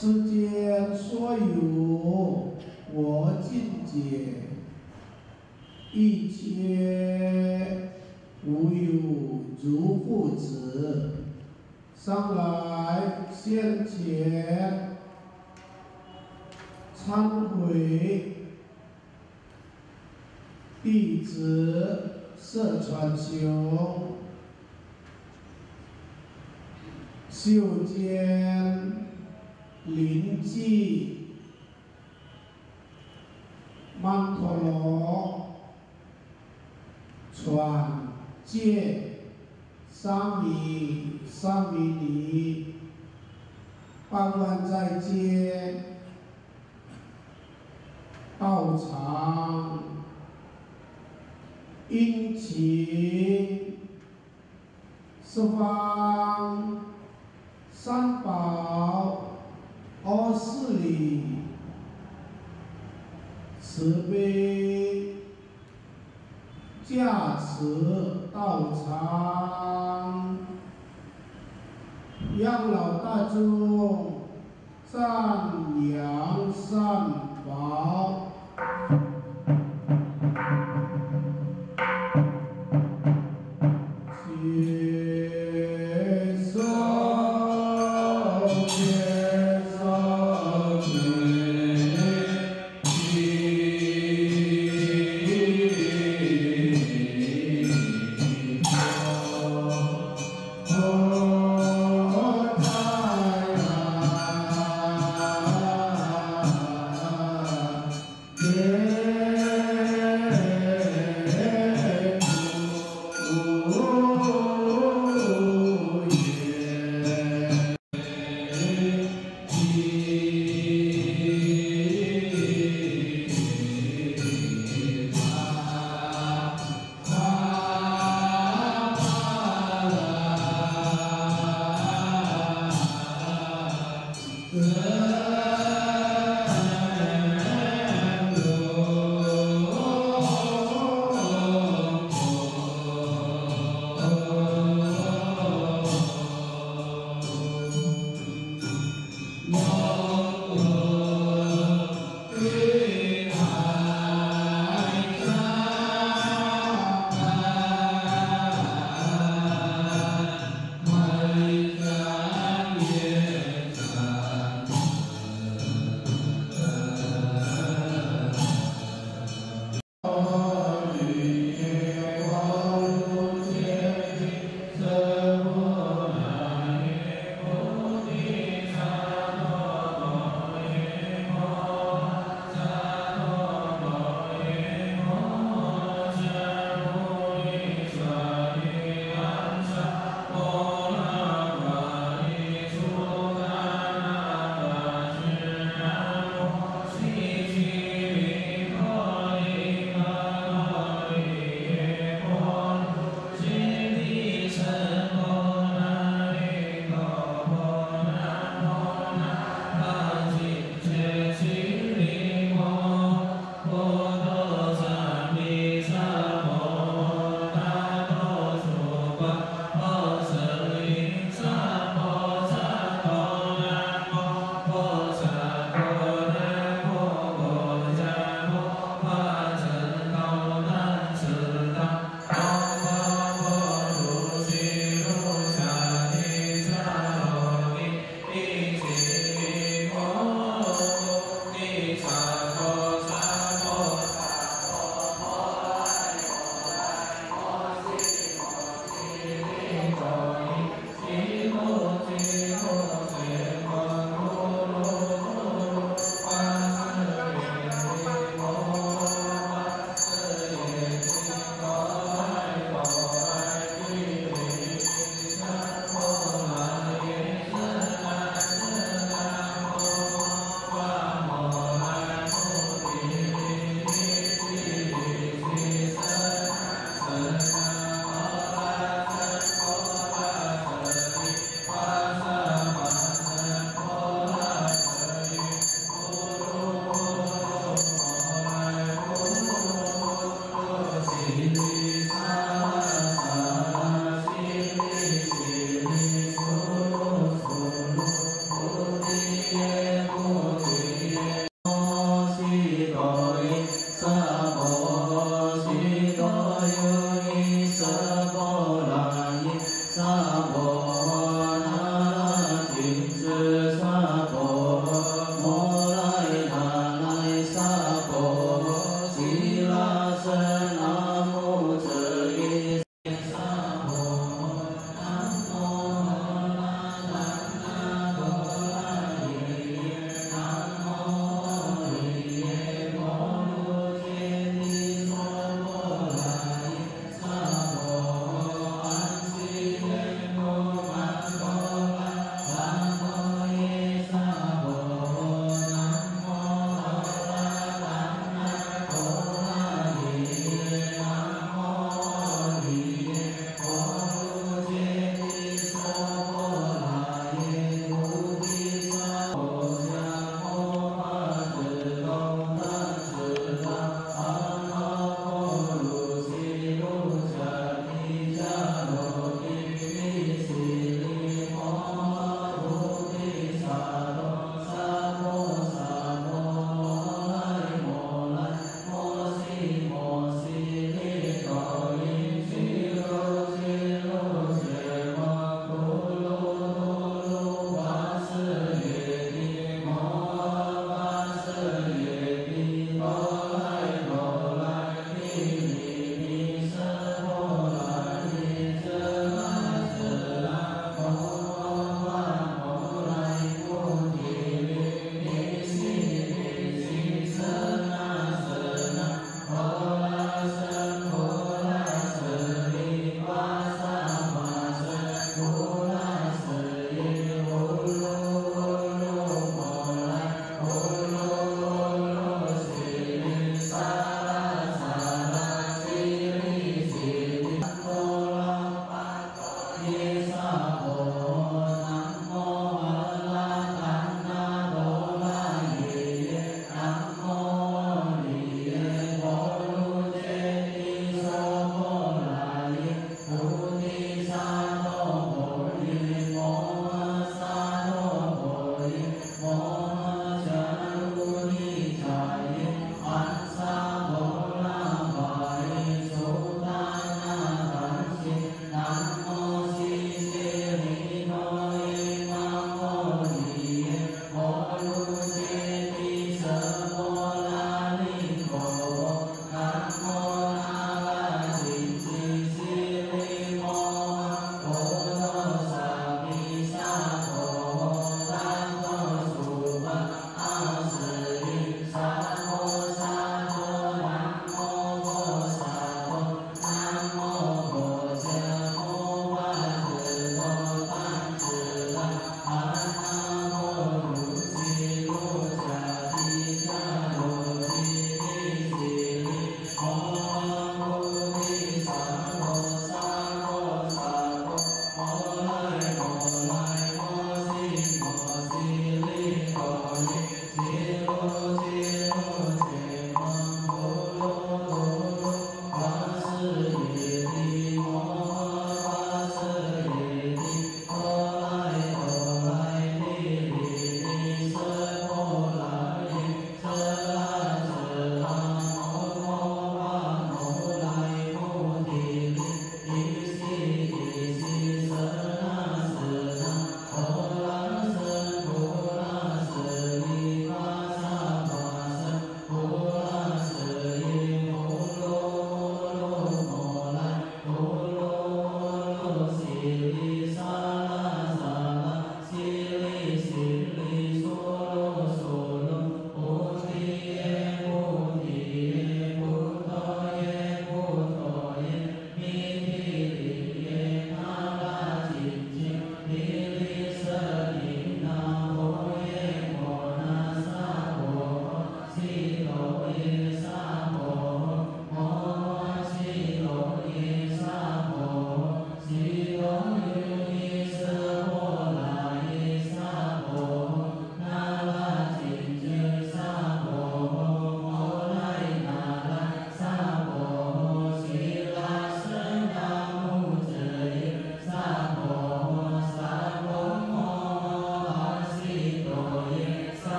世间所有我尽解，一切无有如父子，上来现前忏悔，弟子摄传修，袖间灵济曼陀罗传戒沙弥尼八万在街道场殷勤十方三宝24里慈悲加持道场，让老大众赞扬三宝。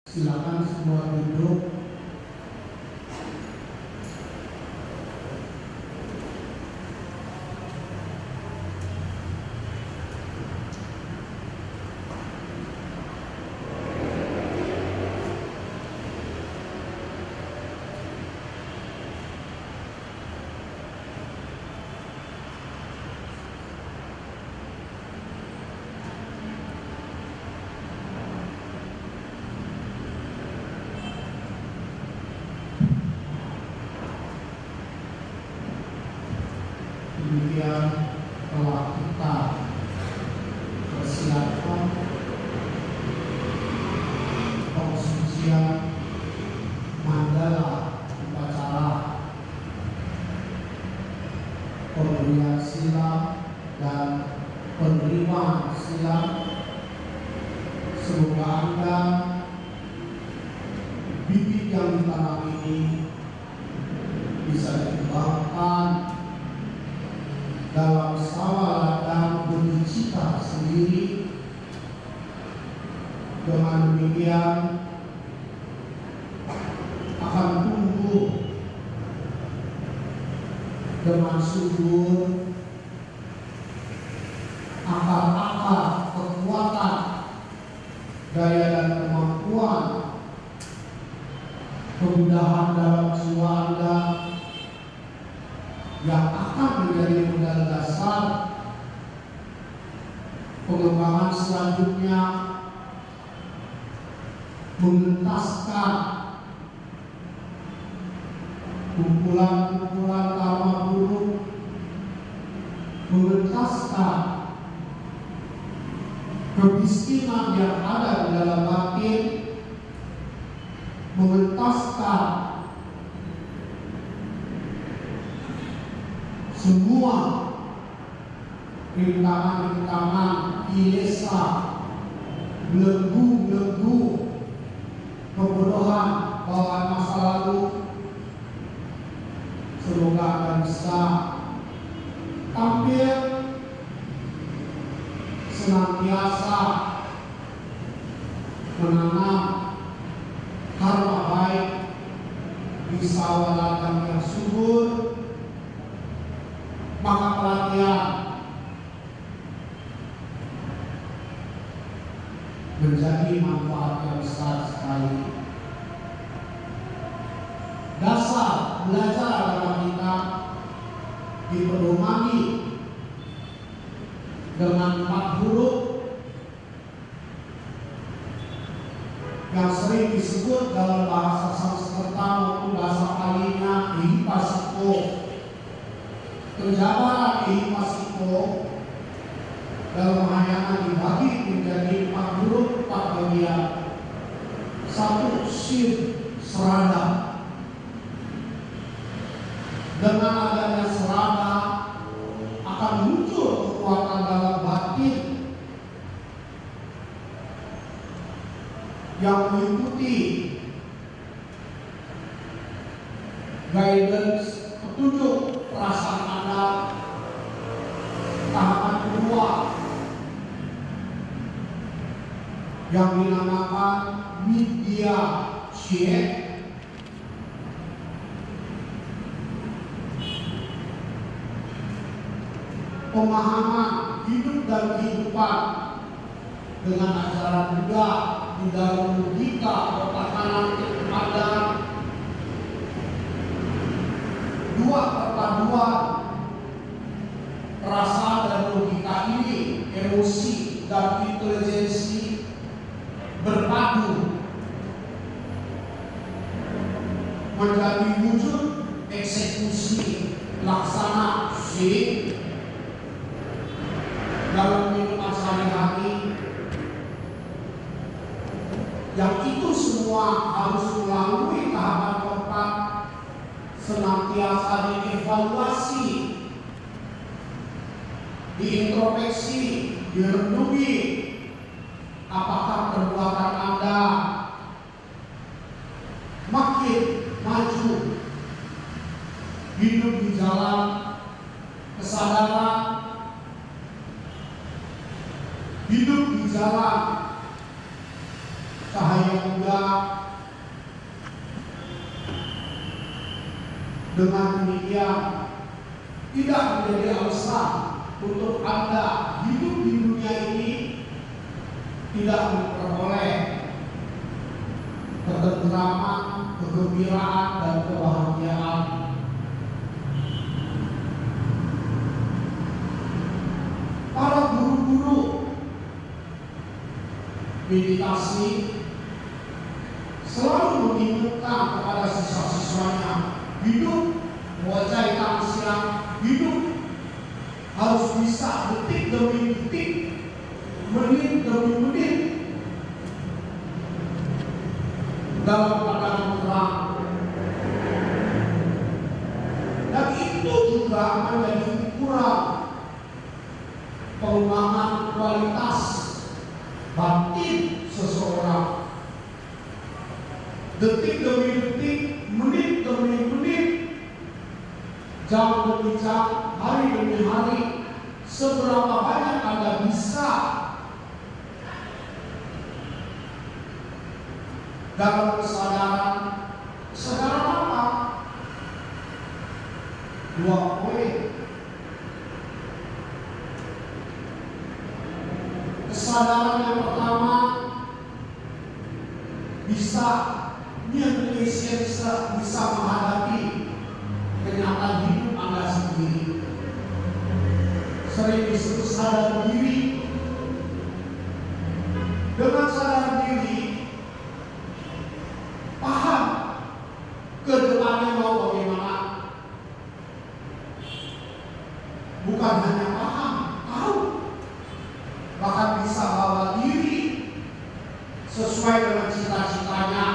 Silakan semua duduk. Demikian telah kita persiapkan pensucian mandala upacara pemberian sila dan penerimaan sila. Semoga Anda bibit yang ditanam ini bisa dikembangkan dalam sawah ladang benih cita sendiri. Dengan demikian akan tumbuh dengan subur akar-akar kekuatan, daya dan kemampuan kemudahan dalam jiwa Anda yang akan menjadi modal dasar pengembangan selanjutnya, mengentaskan kumpulan-kumpulan karma buruk, mengentaskan kemiskinan yang ada di dalam batin, mengentaskan semua rintangan-rintangan kilesa, belenggu-belenggu kebodohan bawaan masa lalu. Semoga Anda bisa tampil senantiasa menanam karma baik di sawah ladang yang subur. Maka pelatihan menjadi manfaat yang besar sekali. Dasar belajar agama kita dipedomani dengan 4 huruf yang sering disebut dalam bahasa Sanskerta maupun bahasa Palinya ihipasiko. Penjabaran ihipasiko dalam Mahayana dibagi menjadi 4 huruf 4 bagian. satu sir serada. Dengan adanya serada akan muncul kekuatan dalam batin yang mengikuti guidance, petunjuk perasaan Anda. Tahapan kedua yang dinamakan media shift, pemahaman hidup dan kehidupan dengan ajaran Buddha di dalam logika pertahanan Anda. Dua perpaduan rasa dan logika ini, emosi dan intelijensi berpadu menjadi wujud eksekusi laksana sih dalam kehidupan sehari-hari, yang itu semua harus melalui tahapan keempat, senantiasa dievaluasi, diintrospeksi, direnungi apakah perbuatan Anda makin maju hidup di jalan kesadaran, hidup di jalan cahaya Buddha. Dengan demikian tidak menjadi alasan untuk Anda hidup di dunia ini tidak memperoleh ketentraman, kegembiraan, dan kebahagiaan. Para guru-guru meditasi selalu mengingatkan kepada siswa-siswanya, hidup wajah siang, hidup harus bisa detik demi detik, menit demi menit dalam keadaan terang. Dan itu juga menjadi ukuran pengembangan kualitas batin seseorang. Detik demi detik, menit demi menit, jam demi jam, hari demi hari, seberapa banyak Anda bisa dalam kesadaran. Kesadaran apa? 2 poin. Kesadaran yang pertama, bisa bisa menghadapi kenyataan hidup Anda sendiri. Sering disebut sadar diri. Dengan sadar diri, paham ke depannya mau bagaimana. Bukan hanya paham, tahu, bahkan bisa bawa diri sesuai dengan cita-citanya.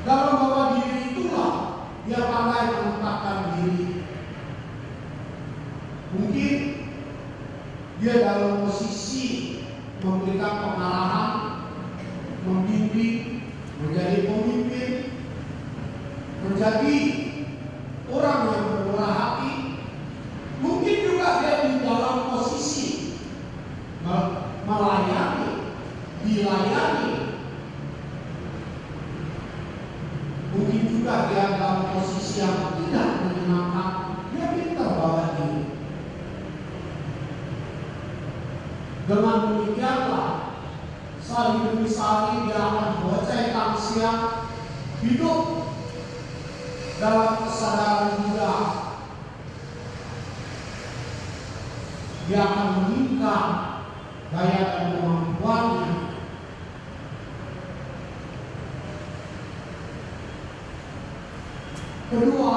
Dalam bawa diri itulah dia pandai menempatkan diri. Mungkin dia dalam posisi memberikan pengarahan, membimbing, menjadi pemimpin, menjadi orang yang bermurah hati. Mungkin juga dia di dalam posisi melayani, dilayani. Mungkin juga dia dalam posisi yang tidak menyenangkan, dia pintar bawa diri. Dengan demikianlah sehari demi sehari dia akan bocah siang hidup dalam kesadaran Buddha. Dia akan meningkat daya dan kemampuannya. Kedua,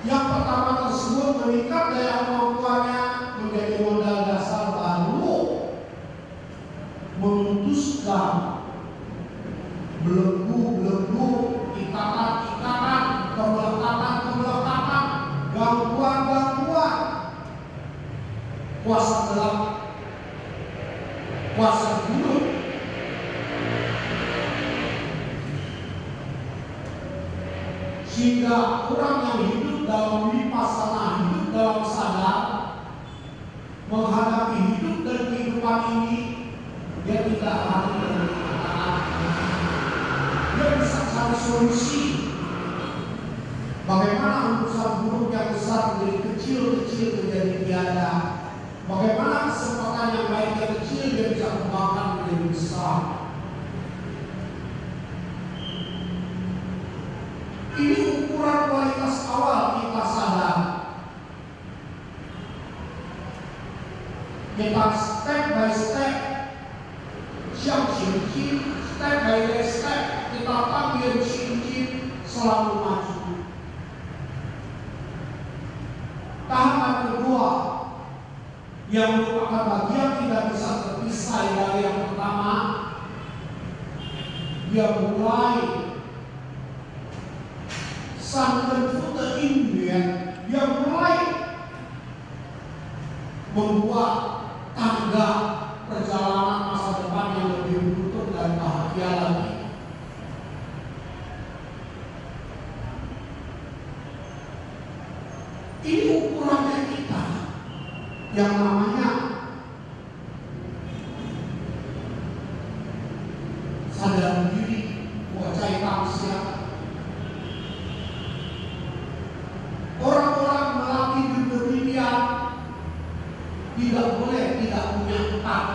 yang pertama tersebut meningkat daya kemampuannya menjadi modal dasar baru kuasa gelap, kuasa buruk, sehingga orang yang hidup dalam vipassana, hidup dalam sadar, menghadapi hidup dan kehidupan ini, dia tidak lari dari kenyataan. Dia bisa cari solusi. Bagaimana urusan buruk yang besar menjadi kecil-kecil menjadi tiada. Bagaimana kesempatan yang baik yang kecil dia bisa kembangkan menjadi besar. Ini ukuran kualitas awal kita sadar. Kita step by step, step by step, kita ambil selalu maju. Tahapan kedua yang merupakan bagian tidak bisa terpisah dari yang pertama, dia mulai sampai Indian, dia mulai membuat tangga perjalanan masa depan yang lebih beruntung dan bahagia lagi. Ini ukurannya kita yang namanya sadar diri, wajah manusia. Orang-orang melatih demikian tidak boleh tidak punya utang.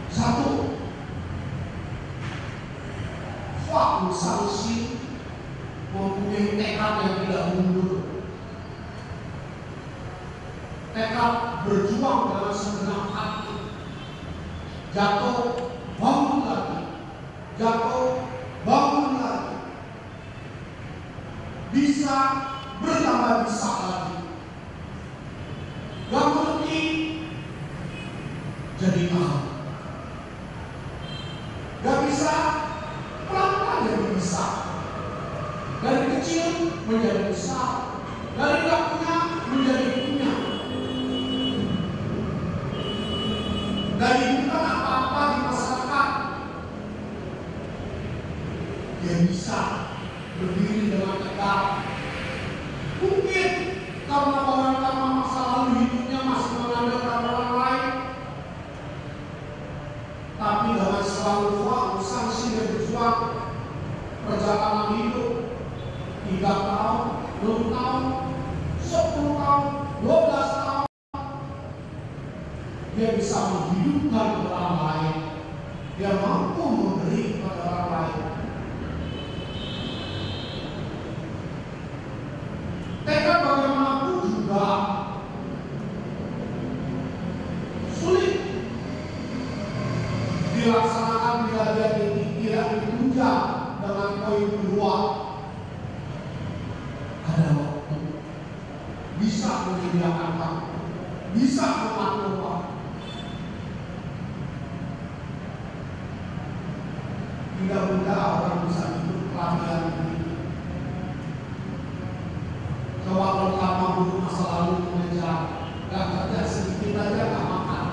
Satu, fakta sanksi mempunyai tekad yang tidak mundur, tekad berjuang dengan segenap hati, jatuh bangun lagi, jatuh bangun lagi, bisa bertambah bisa lagi, gak ngerti jadi tahu, gak bisa pelan-pelan jadi bisa. Dari kecil menjadi besar, dari gak punya menjadi punya, dari bukan apa-apa di masyarakat, dia bisa berdiri dengan tegak. Mungkin karena masa lalu hidupnya masih mengandalkan orang lain, tapi dengan selalu waktu sanksi dan berjuang perjalanan hidup 3 tahun, 6 tahun, 10 tahun, 12 tahun, dia bisa menghidupkan orang lain, dia mampu memberi kepada orang lain. Tekad bagaimanapun juga sulit dilaksanakan bila dia tidak ditunjang dengan poin kedua. Ada waktu, bisa menyediakan waktu, bisa mengatur waktu. Tidak mudah orang bisa hidup pelatihan ini. Coba kalau lama dulu masa lalu mengejar, gak kerja sedikit aja gak makan.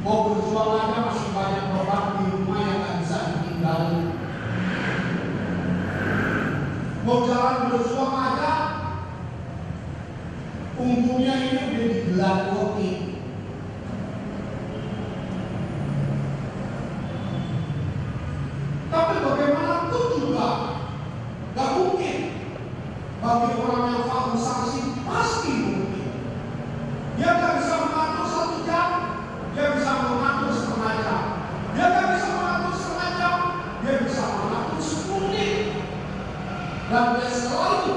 Mau berjuang aja masih banyak beban di rumah yang gak bisa ditinggalin. Mau jalan berjuang aja, punggungnya ini udah digelar roti. Tapi bagaimanapun juga, gak mungkin bagi orang yang paham sanksi pasti mungkin. Dia gak bisa mengatur 1 jam, dia bisa mengatur setengah jam. Dia gak bisa mengatur setengah jam, dia bisa mengatur 10 menit. Dan dia selalu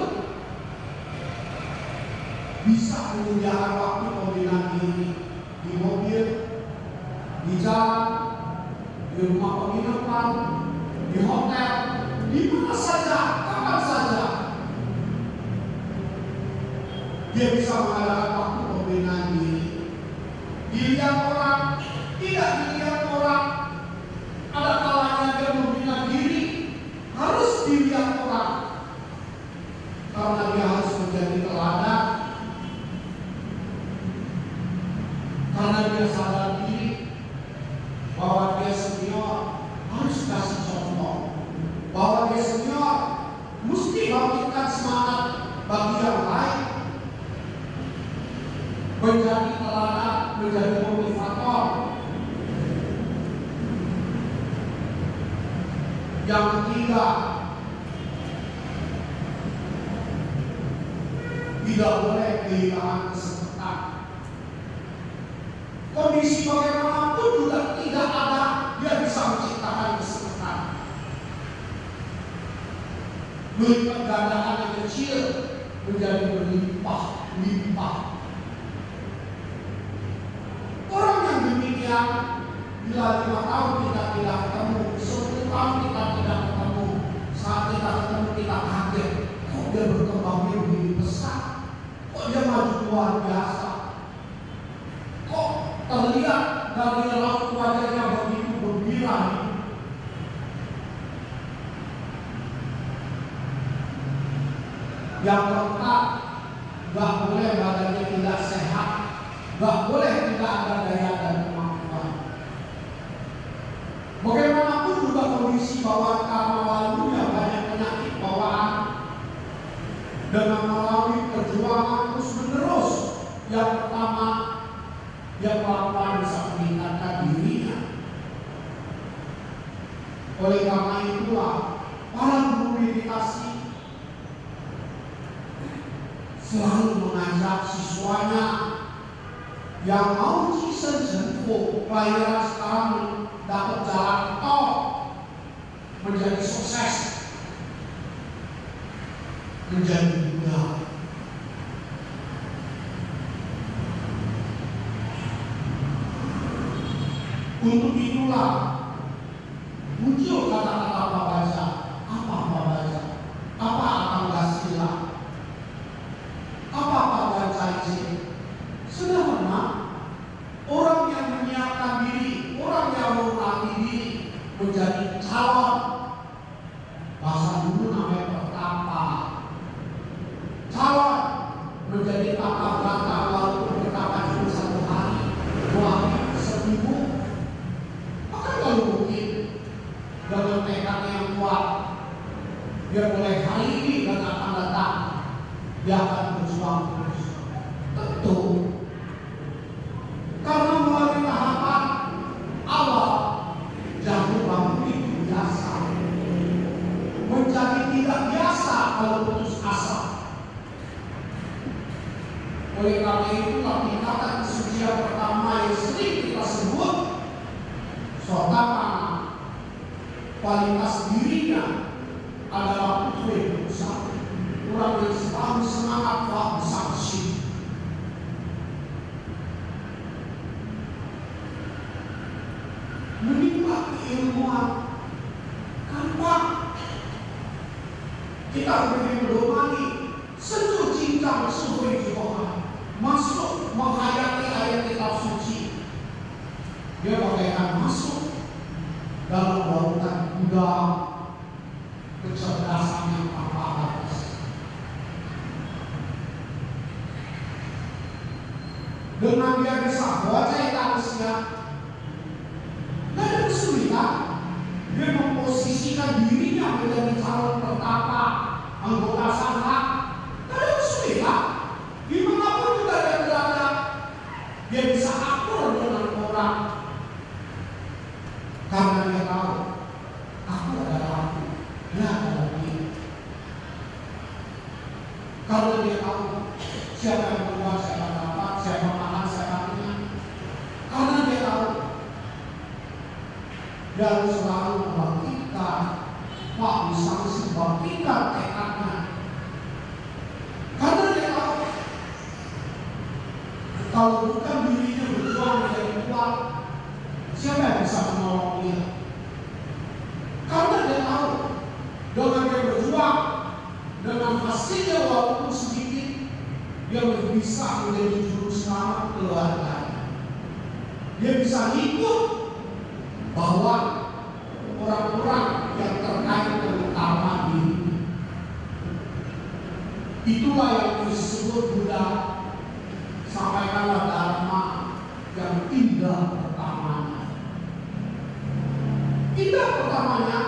bisa menyediakan waktu pembinaan diri di mobil, di jalan, di rumah penginapan, di hotel, di mana saja, kapan saja. Dia bisa mengadakan waktu pembinaan diri. Dilihat orang, tidak dilihat orang. Ada kalanya dia membina diri, harus dilihat orang. karena dia harus menjadi teladan, karena dia sadar diri bahwa dia senior harus kasih contoh, bahwa dia senior mesti bangkitkan semangat bagi yang lain, menjadi teladan, menjadi motivator. Yang ketiga, tidak boleh kehilangan kesempatan. Kondisi bagaimanapun juga tidak ada, dia bisa menciptakan kesempatan. Melipat gandakan yang kecil menjadi berlimpah-limpah. Orang yang demikian, bila 5 tahun kita tidak ketemu, 10 tahun kita tidak ketemu, saat kita ketemu kita kaget, kok dia berkembangnya begini besar, kok dia maju luar biasa, kok terlihat dari raut wajahnya begitu gembira. Yang keempat, gak boleh badannya tidak sehat, gak boleh tidak ada daya dan kemampuan. Bagaimanapun juga kondisi bawaan karena lalunya banyak penyakit bawaan, dengan melalui perjuangan terus menerus. Yang pertama, yang pelan-pelan bisa meningkatkan dirinya. Oleh karena itulah para guru meditasi selalu mengajak siswanya yang mau senjempo pelayaran sekarang dapat jalan tol menjadi sukses, menjadi muda. Untuk itulah muncul kata-kata Pak Baja. Apa Pak Baja? Apa akan Gasila? Apa Pak Baja ini? Sederhana, orang yang menyiapkan diri, orang yang melatih diri menjadi calon, bahasa dulu namanya pertapa. Calon menjadi tapa berata walaupun bertapa cuma 1 hari, 2 hari, seminggu. Maka kalau mungkin dengan tekad yang kuat, dia mulai hari ini dan akan datang, dia akan berjuang terus. Tentu, karena melalui tahapan awal jatuh bangun itu biasa, menjadi tidak biasa kalau putus asa. Oleh karena itulah tingkatan kesucian pertama yang sering kita sebut Sotapana, kualitas dirinya adalah putra besar, orang yang selalu semangat besar sih. Menikmati ilmuwan gampang. Kita berdiri berdomani, sentuh cincang suhui Tuhan, masuk menghayati ayat kitab suci. Dia bagaikan masuk dalam lautan gudang kecerdasan yang tanpa batas. Dengan dia bisa baca etalesnya, tidak ada kesulitan. Dia memposisikan dirinya menjadi calon pertapa, anggota sangha. Tidak ada kesulitan. Dimanapun juga dia berada, dia bisa akur dengan orang. Karena dia tahu, aku adalah aku, dia adalah dia. Karena dia tahu, siapa yang keluar, siapa yang dapat, siapa yang makan, siapa yang kenyang. Karena dia tahu, dia harus selalu membangkitkan, Pak Wisangsi membangkitkan tekadnya. Karena dia tahu, kalau bukan dirinya berjuang menjadi kuat, siapa yang bisa menolong dia? Karena dia tahu, dengan dia berjuang, dengan hasilnya walaupun sedikit, dia bisa menjadi juru selamat keluarga. Dia bisa ikut bahwa orang-orang yang terkait terutama diri. Itulah yang disebut Buddha sampaikanlah dharma yang indah pertamanya. Indah pertamanya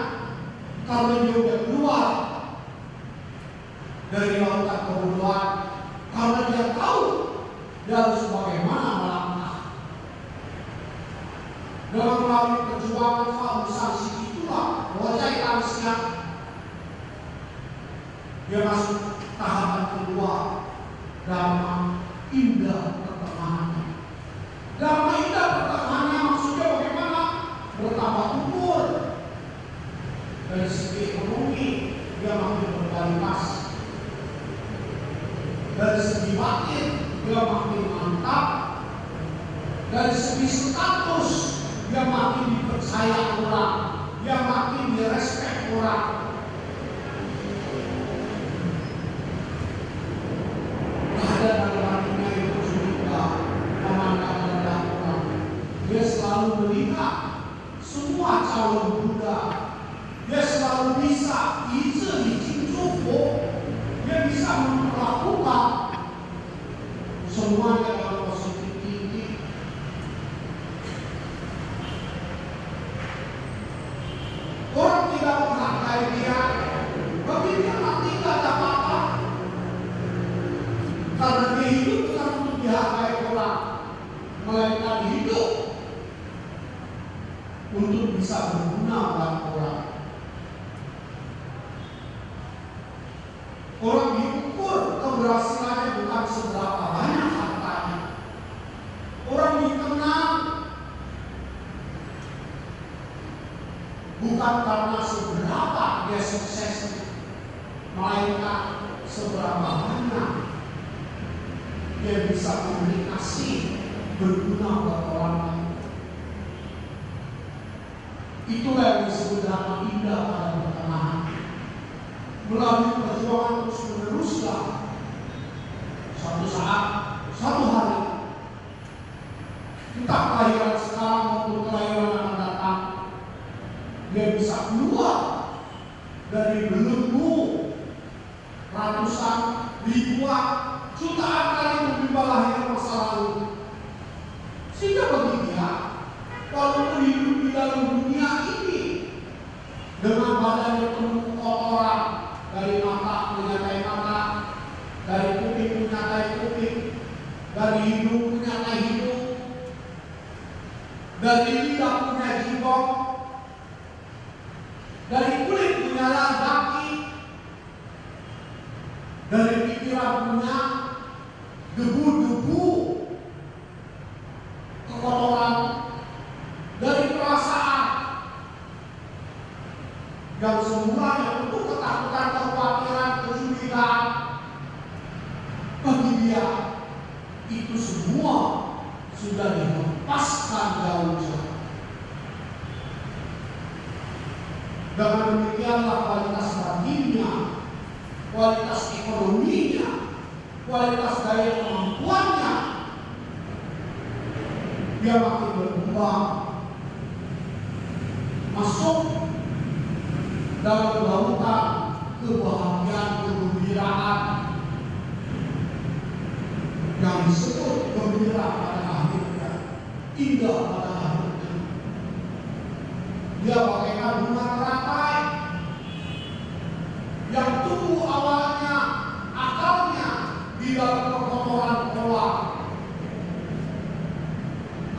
karena dia sudah keluar dari lautan kebodohan, karena dia tahu dia harus bagaimana melangkah. Dalam melalui perjuangan Faham Sanksi itulah wajah manusia dia masuk tahapan kedua, dharma indah pertengahannya. Dharma indah pertengahannya maksudnya bagaimana? Bertambah umur. Dari segi ekonomi dia makin berkualitas. Dari segi batin dia makin mantap. Dari segi status dia makin dipercaya orang, dia makin direspek orang. Dia selalu melihat semua calon Buddha. Dia selalu bisa dia bisa memperlakukan semuanya dalam positif tinggi. Orang tidak menghargai dia, bagi dia nanti tidak ada apa-apa. Karena dia hidup bukan untuk dihargai orang, melainkan hidup untuk bisa berguna bagi orang. Orang diukur keberhasilannya bukan seberapa banyak hartanya. Orang dikenal bukan karena seberapa dia sukses, melainkan seberapa banyak dia bisa komunikasi berguna buat orang lain. Itulah yang disebut dharma indah pada pertengahan. Melalui perjuangan terus meneruslah, suatu saat, suatu hari, entah kelahiran sekarang maupun kelahiran yang akan datang, dia bisa keluar dari belenggu ratusan, ribuan, jutaan kali menimba lahir masa lalu. Sehingga bagi dia, walaupun hidup di dalam dunia ini dengan badan yang penuh kotoran, dari mata menyatai mata, dari kuping menyatai kuping, dari hidung menyatai hidung, dari lidah punya jibong, dari kulit menyala kaki, dari pikiran punya debu-debu kekotoran, dari perasaan yang semuanya penuh ketakutan, kekhawatiran, kecurigaan. Bagi dia itu semua sudah dilepaskan jauh-jauh. Dengan demikianlah kualitas batinnya, kualitas ekonominya, kualitas daya kemampuannya dia makin berkembang, masuk dalam lautan kebahagiaan, kegembiraan yang disebut gembira pada akhirnya, indah pada akhirnya. Dia bagaikan bunga teratai yang tumbuh awalnya akarnya di dalam kekotoran kolam.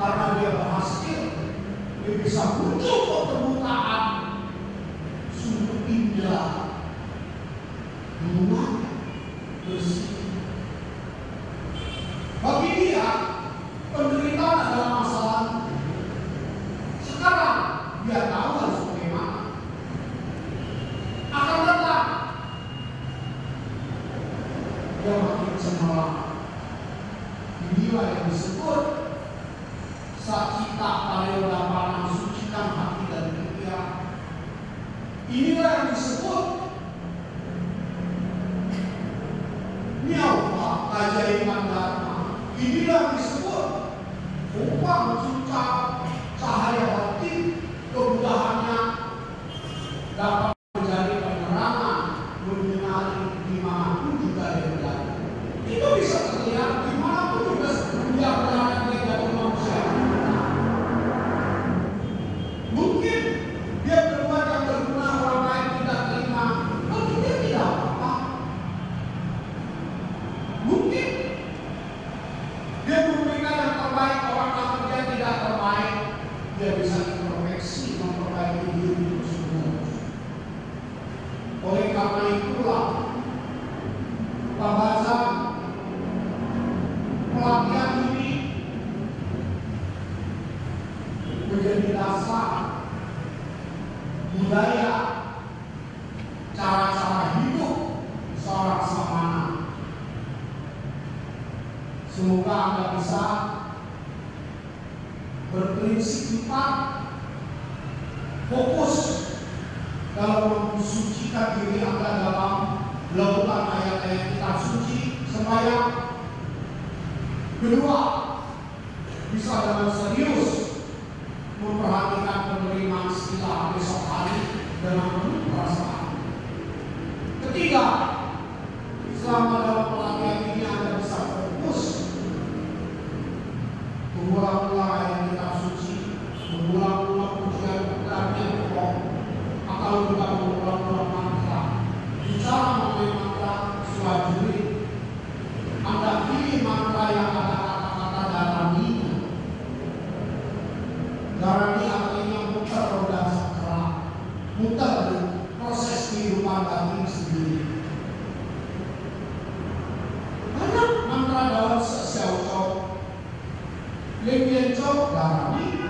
Karena dia berhasil, dia bisa muncul ke permukaan. Sungguh indah, bunganya bersih. Bagi dia, penderitaan adalah masalah. Sekarang dia tahu harus bagaimana. Akan datang, dia makin cemerlang. Inilah yang disebut sacita parayodapana, sucikan hati dan pikiran. Inilah yang disebut nyawa keajaiban dharma. Inilah yang disebut upang suca cahaya batin, kemudahannya dapat menjadi penerangan menyinari dimanapun juga dia karena itulah pembahasan pelatihan ini menjadi dasar budaya cara-cara hidup seorang samana. Semoga Anda bisa berprinsip 4, fokus dalam mensucikan diri Anda dalam lautan ayat-ayat kitab suci sembahyang. Kedua, bisa dengan serius memperhatikan penerimaan setelah besok hari dengan penuh perasaan. Ketiga, selama dalam pelatihan ini Anda bisa fokus mengulang-ulang ayat kitab suci, mengulang-ulang pujian pujian pokok, atau juga mengulang-ulang mantra. Bicara mengenai mantra suajuri, Anda pilih mantra yang ada kata-kata darani. Darani artinya muter roda sakral, muter proses kehidupan batin sendiri. Banyak mantra dalam sesiau Lengkian cok darani,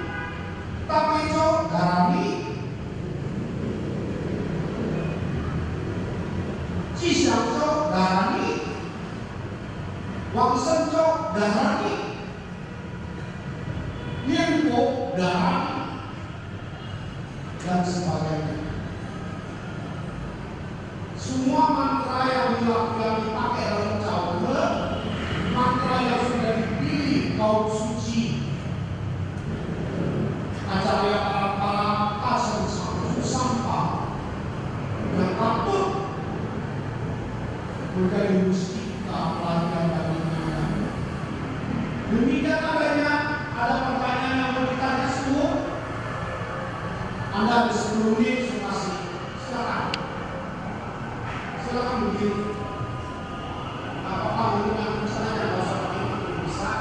tapi cok darani, cisang cok darani, wangsen cok darani, lienpo darani, dan sebagainya. Semua mantra yang dipakai dalam cawe, mantra yang sudah dipilih kaum suci. Acara para pasang sampah yang patut menjadi mustika pelatihan bagi Anda. Demikian adanya ada pertanyaan yang mau ditanya semua. Anda ada 10 menit masih. Silakan begini. Apa-apa mungkin yang misalnya ada masalah ini bisa.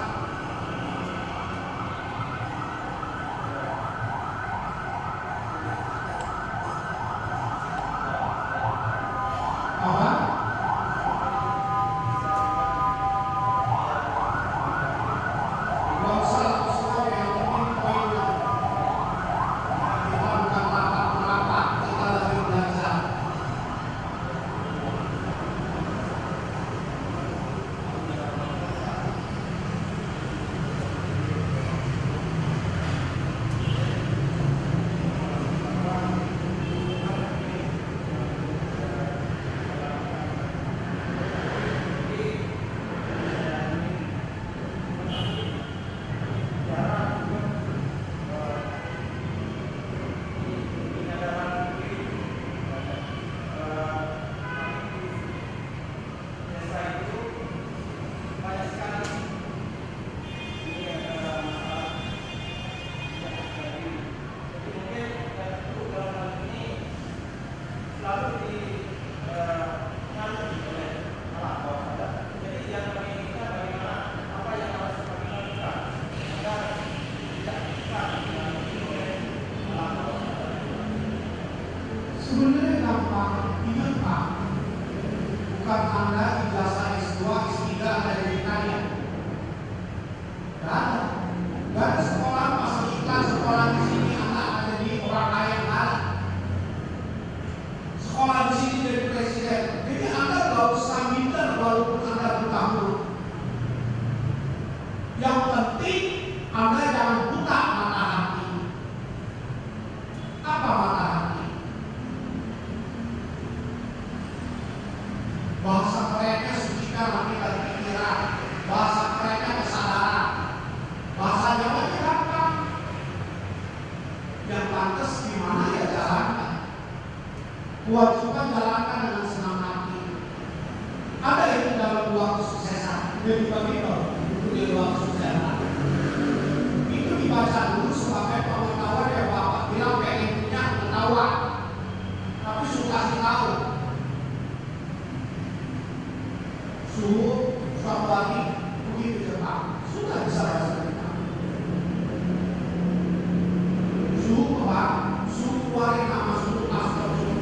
Sebenarnya gampang, ingat Pak, bukan Anda ijazah S2, S3 Anda jadi kaya. Dan sekolah masuk iklan sekolah di sini Anda akan jadi orang kaya kan? Sekolah di sini jadi presiden. Jadi Anda gak usah minder walaupun Anda buta huruf. Yang penting Anda jangan buta mata hati. Apa mata hati? Bahasa kerennya sucikan hati dan pikiran. Bahasa kerennya kesadaran. Bahasa Jawanya gampang. Yang pantas gimana ya jalankan. Kewajiban jalankan dengan senang hati. Ada itu dalam ruang kesuksesan. Jadi begitu itu di ruang kesuksesan. Itu dibaca dulu sebagai pengetahuan yang Bapak bilang pengen punya pengetahuan. Tapi suka kasih tahu. Suhu suatu hari begitu cepat. Sudah bisa bahasa kita. Suhu apa? Suhu keluarin nama suhu master suhu.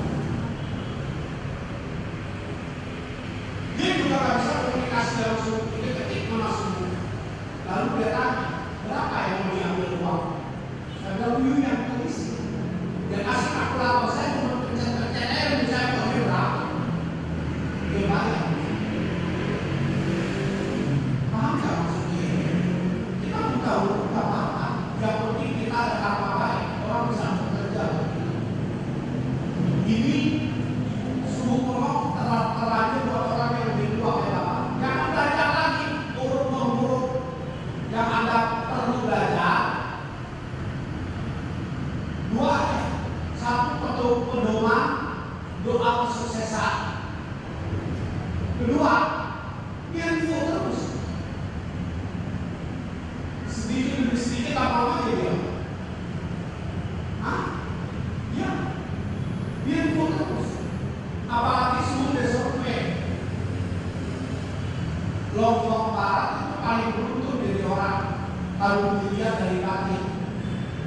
Lombok Barat itu paling beruntung dari orang kalau dilihat dari kaki.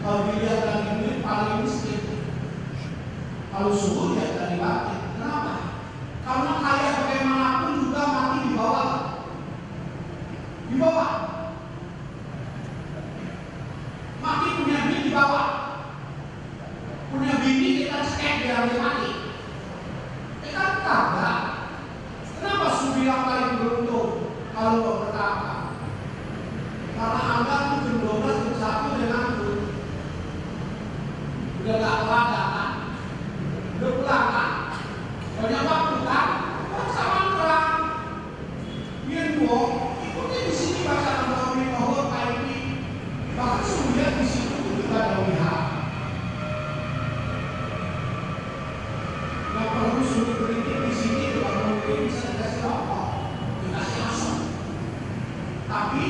Kalau dilihat dari duit paling miskin. Kalau suhu lihat dari kaki. Kenapa? Karena kaya bagaimanapun juga mati di bawah. Di bawah. Mati punya bini di bawah. Punya bini kita cek biar dia mati. Kan kagak. Kenapa Subilang paling beruntung kalau mau bertapa? Karena Anda tuh jam 12 jam 1 udah ngantuk. Udah gak olahraga kan? Udah pulang kan? Banyak waktu kan? Sama terang. Biar gua ikuti di sini baca nama Winohor Pak ini. Bahkan Subilang di situ juga ada wihara. Nggak perlu suruh kritik di sini kalau mungkin bisa dikasih rokok, dikasih asam. Tapi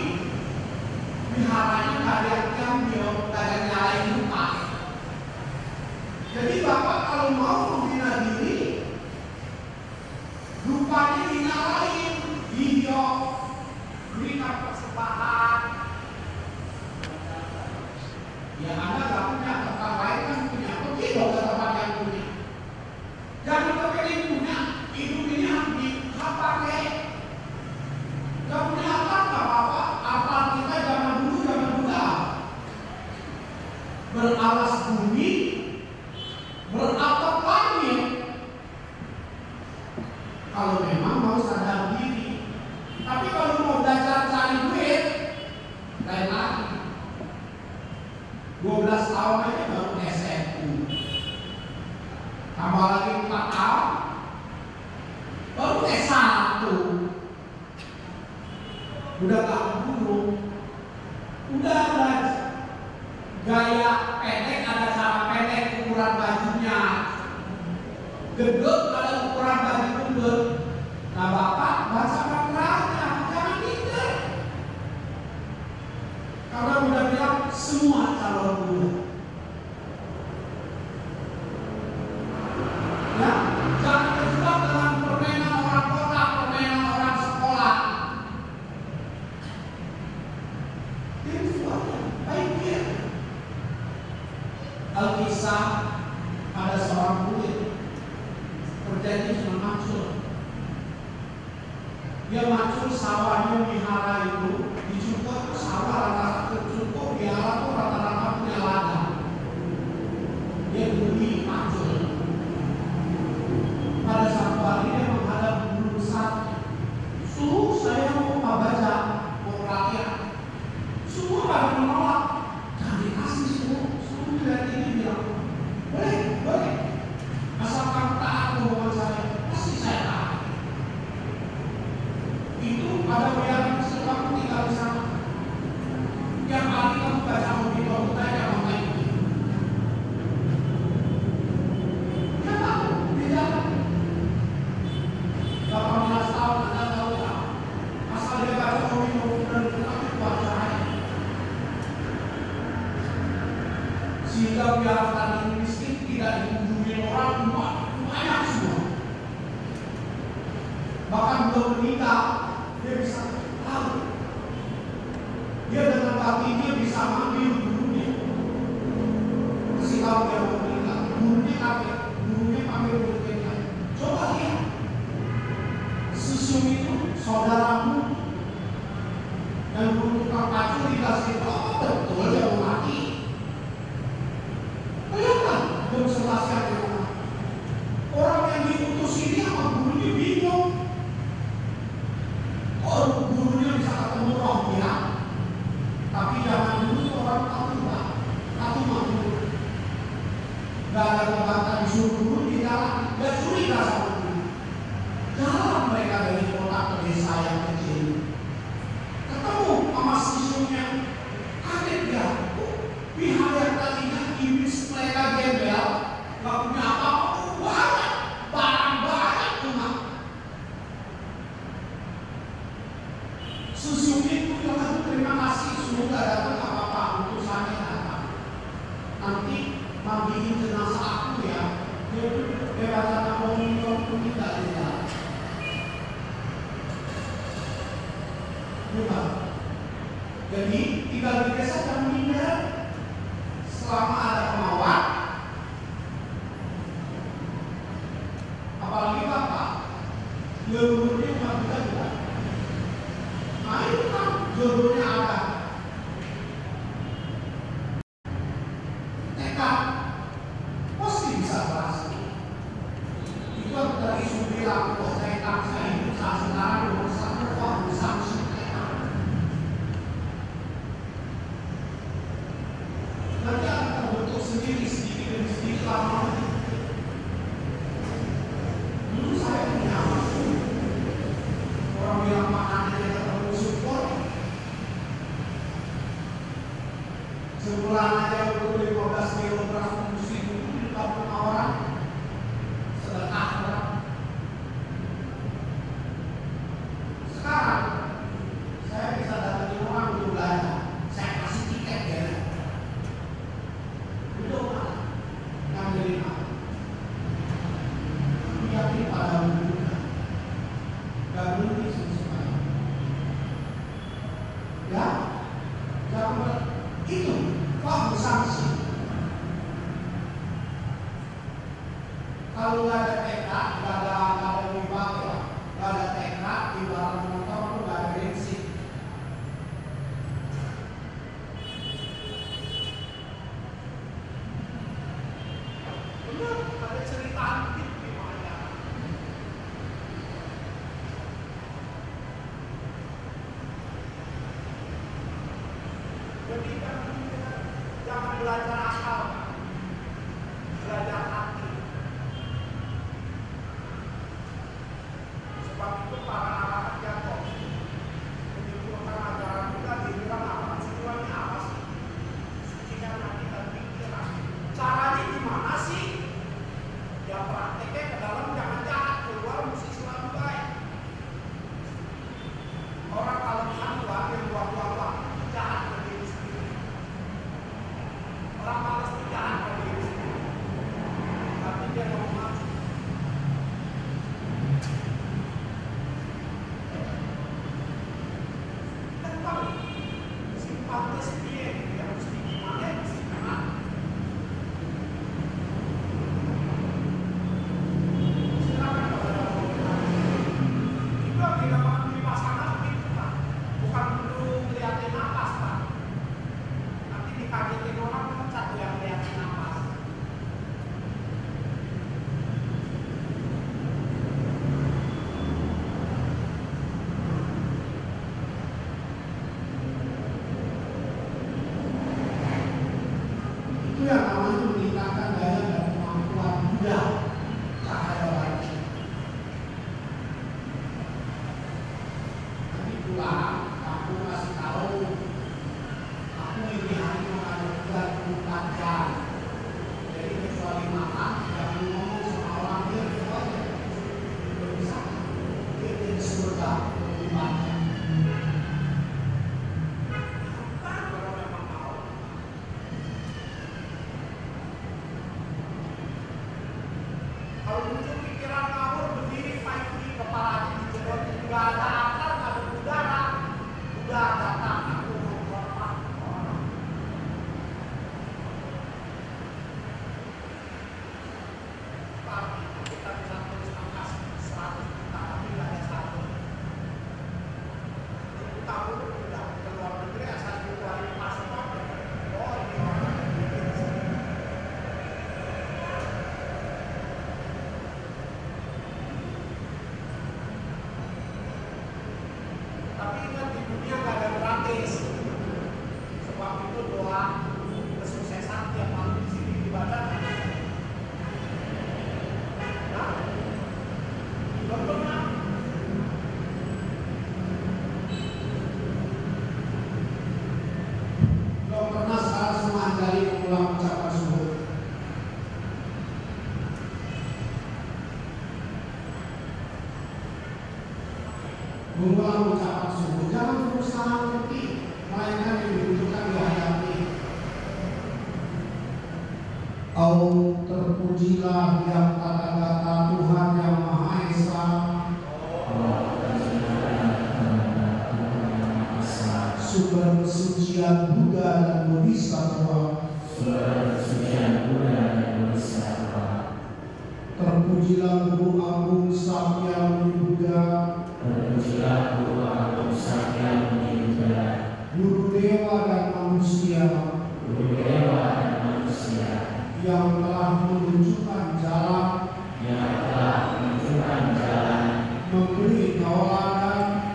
wiharanya nggak ada yang diambil, nggak ada yang nyalain lupa. Jadi Bapak kalau mau membina diri, lupanya dinyalain, video, berikan persembahan. Ya Anda nggak punya, tempat lain kan punya, begitu ke tempat yang punya. Jangan kepengen punya, hidup ini harus dipakai. Gak punya atap gak apa-apa, atap kita zaman dulu zaman muda. Beralas bumi, beratap langit. Kalau memang mau sadar diri. Tapi kalau mau belajar cari duit, lain lagi. 12 tahun aja baru SMU. Tambah lagi 4 tahun baru S1. Udah gak buruk. Udah ada gaya pendek, ada cara pendek ukuran bajunya. Gendut ada ukuran baju gendut. Nah Bapak baca baterainya, jangan minder. Karena udah bilang semua calon guru. Jangan terjebak dengan permainan orang kota, permainan orang sekolah. Ini sesuatu baik. Alkisah ada seorang murid terjadi dengan Mansur. Dia Mansur sawahnya wihara itu dicukup sawah rata-rata cukup wihara itu rata-rata punya ladang. Dia beli Mansur. Pada satu hari dia menghadap guru besar. Suruh saya mau baca, mau pelatihan. Semua pada menolak. Jangan dikasih suruh lihat ini bilang, boleh. Asalkan taat omongan saya, pasti saya taat. Itu ada bayar kamu tinggal di sana. Tiap hari kamu baca audio kita yang main. Dia tahu, dia jalan. 18 tahun Anda tahu tak? Asal dia baca audio dan tetapi kuasai. Sehingga biar tadi miskin tidak dikunjungi orang banyak semua. Bahkan belum menikah dia bisa tahu. Dia dengan hatinya bisa manggil gurunya. Kasih tahu dia mau menikah. Gurunya kaget. Gurunya panggil gurunya. Coba lihat. Susu itu saudaramu yang bertukang pacu dikasih betul dia mau mati. Bayangkan jam 11 siang di rumah. Orang yang diutus ini sama gurunya bingung. Kok gurunya bisa ketemu roh ya? Tapi jangan dulu orang tahu dulu. Gak ada pembantah disuruh guru di jalan. Gak curiga sama guru. Jalan mereka dari kota ke desa yang kecil. Ketemu sama siswanya. Kaget dia. Pihak yang tadinya iblis mereka gembel. Gak punya apa-apa. Banyak. Barang-barang umat. Susu itu bilang terima kasih. Semoga dapat apa-apa. Utusannya datang. Nanti mandiin jenazah aku ya. Dia baca nama pun tidak di dalam. Bukan. Jadi tinggal di desa dan meninggal selama ada kemauan. Apalagi Bapak jodohnya umat kita juga. Nah itu kan jodohnya ada. Tekad pasti bisa berhasil. Itu dari isu bilang kok tekad saya hidup saat sekarang nomor satu kok sanksi tekad. Nanti akan terbentuk sendiri sedikit demi sedikit lama. Dulu saya punya orang bilang makanannya ketemu support. Sebulan aja untuk 15 kilogram mesti dulu 50 orang. Sedekah orang. Sekarang saya bisa dapetin orang untuk belanja. Saya kasih tiket ya. Duduk mana? Ngambilin apa? Yakin pada hubungan. Gak berhenti semuanya. Ya, jangan itu kamu sanksi. Kalau nggak ada tekad, nggak ada wibawa, nggak ada tekad, ibarat motor itu nggak ada bensin. Benar, ada cerita antik di mana. Jadi jangan belajar akal, belajar hati. Sebab itu para anak Yakob menyimpulkan ajaran kita dibilang apa? Tujuannya apa sih? Sucikan hati dan pikiran. Caranya gimana sih? Ya prakteknya ke dalam jangan jahat, keluar mesti selalu baik. Orang kalau yang buang-buang waktu jahat ke diri sendiri. Orang malas tidak sumber kesucian Buddha dan Bodhisattva, terpujilah Guru Agung Sakyamuni Buddha, Guru Dewa dan manusia, yang telah menunjukkan jalan, memberi tauladan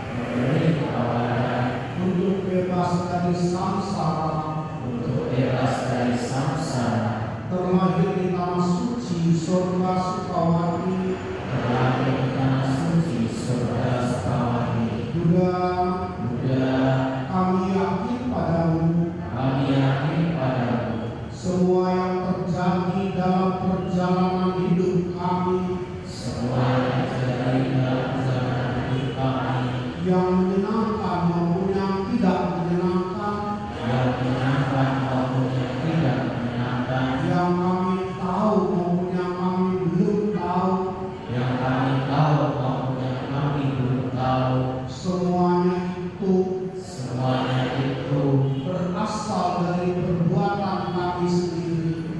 untuk bebas dari samsara, terlahir di tanah suci surga Sukawati. Buddha, kami yakin padamu, semua yang terjadi dalam perjalanan hidup kami, yang menyenangkan maupun yang tidak menyenangkan, yang kami tahu maupun yang kami belum tahu, semuanya itu berasal dari perbuatan kami sendiri.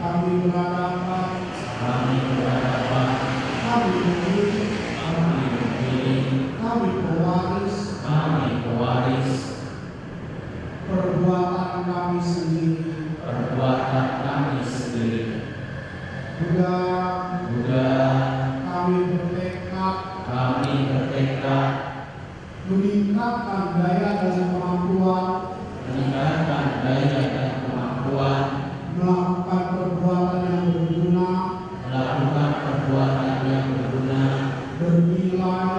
Kami berhadapan, kami memilih, kami pewaris perbuatan kami sendiri. Buddha, kami bertekad meningkatkan daya dan kemampuan, melakukan perbuatan yang berguna, bernilai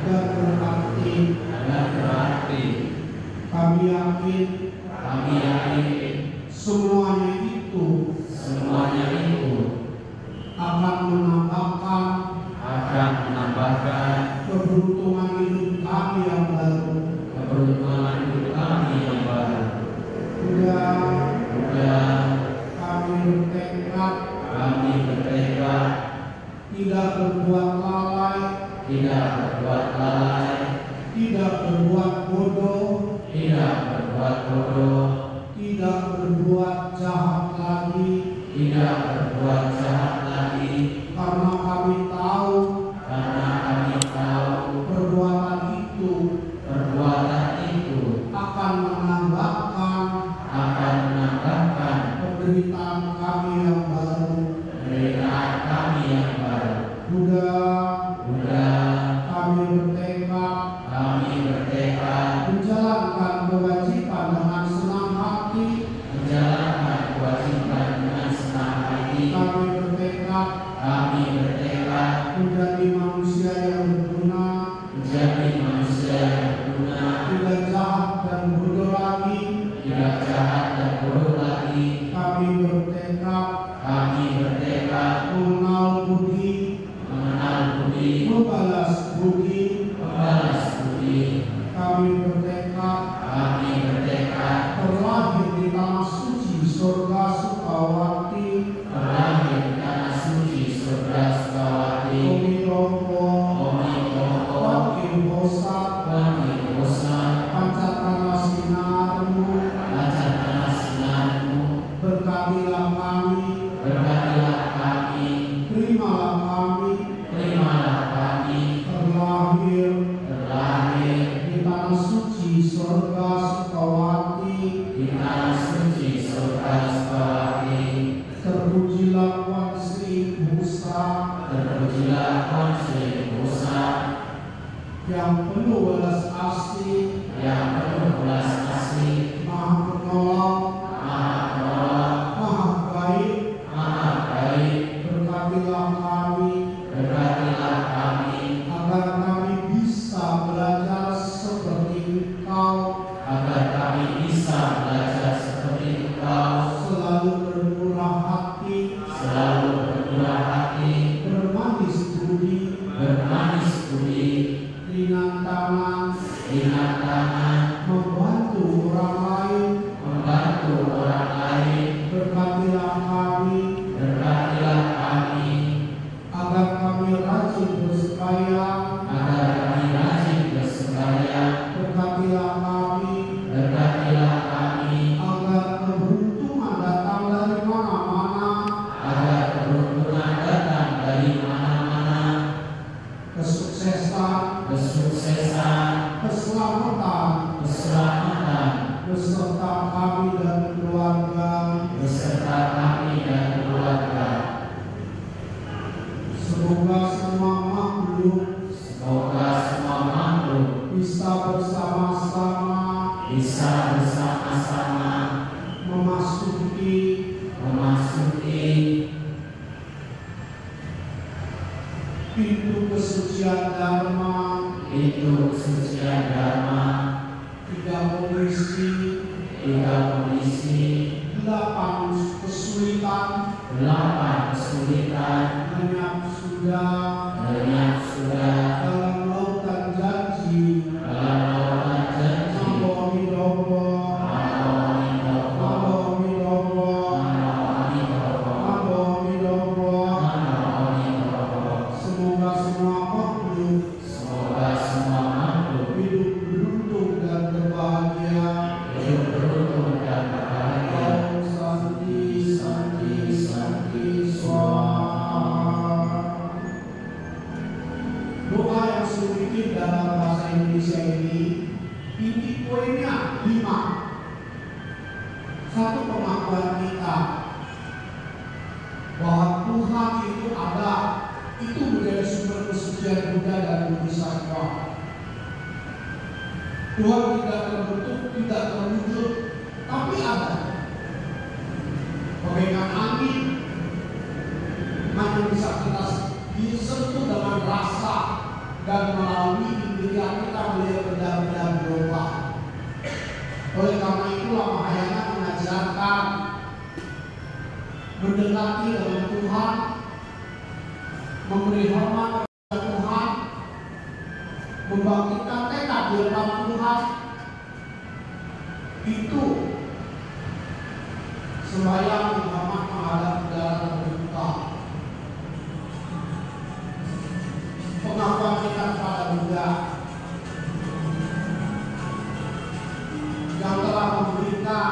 dan berarti. Kami yakin semuanya itu akan menambahkan keberuntungan hidup kami yang baru. Buddha, kami bertekad tidak berbuat lalai, tidak berbuat bodoh, tidak berbuat jahat lagi, karena kami tahu perbuatan itu akan menambahkan penderitaan kami yang baru. Buddha, kami bertekad menjalankan kewajiban dengan senang hati. Kami bertekad menjadi manusia yang berguna, tidak jahat dan bodoh lagi. Kami bertekad mengenal budi, membalas budi. Kami bertekad terlahir di tanah suci surga Sukawati. Pancatanlah sinarmu, berkatilah kami, terimalah kami, terlahir di tanah suci surga Sukawati. Terpujilah Wan Sri Busa, yang penuh belas asih, maha penolong, maha baik. Berkatilah kami, agar kami bisa belajar seperti Engkau, selalu bermurah hati, bermanis budi, ringan tangan, kesuksesan, keselamatan, beserta kami dan keluarga, semoga semua makhluk bisa bersama-sama memasuki pintu kesucian Dharma, tiga kondisi, 8 kesulitan, lenyap sudah dalam lautan janji, semoga semua makhluk hidup beruntung dan berbahagia. Om Santi Swaha. Doa yang sedikit dalam bahasa Indonesia ini, inti poinnya 5. Satu, pengakuan kita bahwa Tuhan itu ada, itu menjadi sumber kesucian Buddha dan Bodhisattva. Tuhan tidak terbentuk, tidak terwujud, tapi ada. Bagaikan angin, hanya bisa kita disentuh dengan rasa dan melalui indera kita melihat benda-benda berubah. Oleh karena itulah Mahayana mengajarkan mendekati dengan Tuhan, memberi hormat kepada Tuhan, membangkitkan tekad di depan Tuhan. Itu sembahyang Muhammad menghadap udara terbuka. Pengakuan kita kepada Buddha yang telah memberikan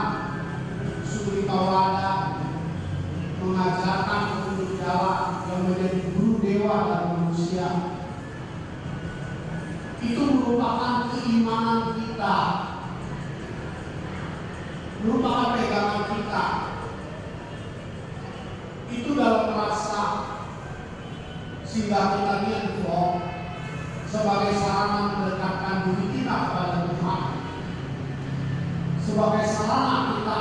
Suritawada, mengajarkan petunjuk jalan, yang menjadi guru dewa dan manusia. Itu merupakan keimanan kita, merupakan pegangan kita. Itu dalam rasa sehingga kita lihat sebagai sarana mendekatkan diri kita kepada Tuhan, sebagai sarana kita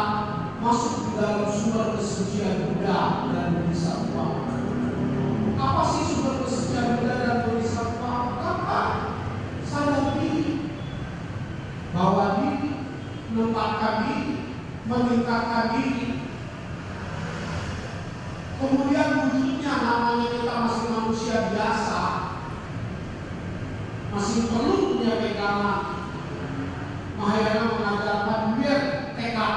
masuk di dalam sumber kesucian Buddha dan Bodhisattva. Apa sih sumber kesucian Buddha dan Bodhisattva? Apa? Sadar diri, bawa diri, menempatkan diri, meningkatkan diri. Kemudian wujudnya namanya kita masih manusia biasa, masih perlu punya pegangan. Mahayana mengajarkan biar tekad.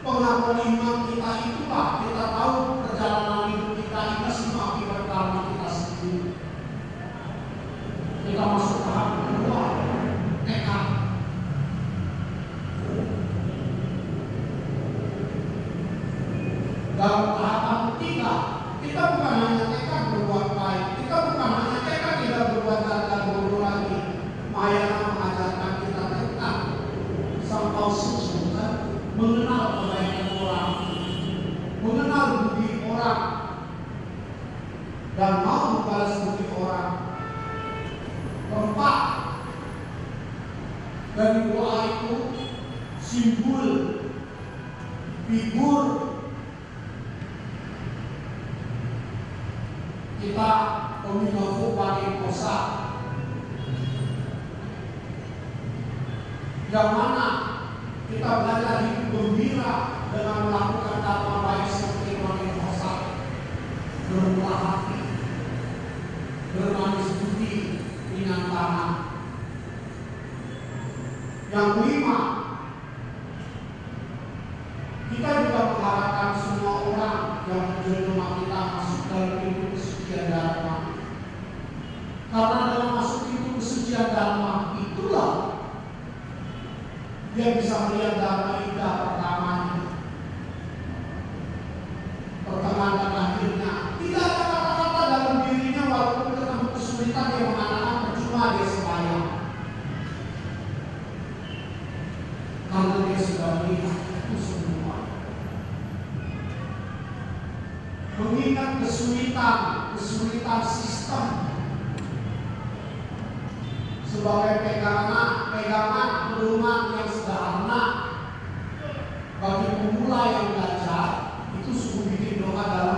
Pengakuan iman kita itulah kita tahu perjalanan hidup kita ini semua akibat karma kita sendiri. Kita masuk tahap kedua, tekad. Dalam tahapan ketiga, kita bukan hanya tekad berbuat baik, kita bukan hanya tekad tidak berbuat dan bodoh lagi. Mahayana mengajarkan kita tekad sampai sesungguhnya mengenal kebaikan orang, mengenal budi orang, dan mau membalas budi orang. Keempat, dari doa itu simbol, figur kita Ominofo Bani Kosa, yang mana kita belajar hidup gembira dengan melakukan dharma baik seperti Bani Kosa, bermurah hati, bermanis budi, ringan tangan. Yang kelima, kita juga mengharapkan semua orang yang menjelma kita masuk dalam pintu kesucian Dharma. Karena dalam masuk pintu kesucian Dharma itulah dia bisa melihat Dharma indah pertamanya, pertengahan dan akhirnya. mengingat kesulitan sistem sebagai pegangan pedoman yang sederhana bagi pemula yang belajar, itu sungguh bikin doa dalam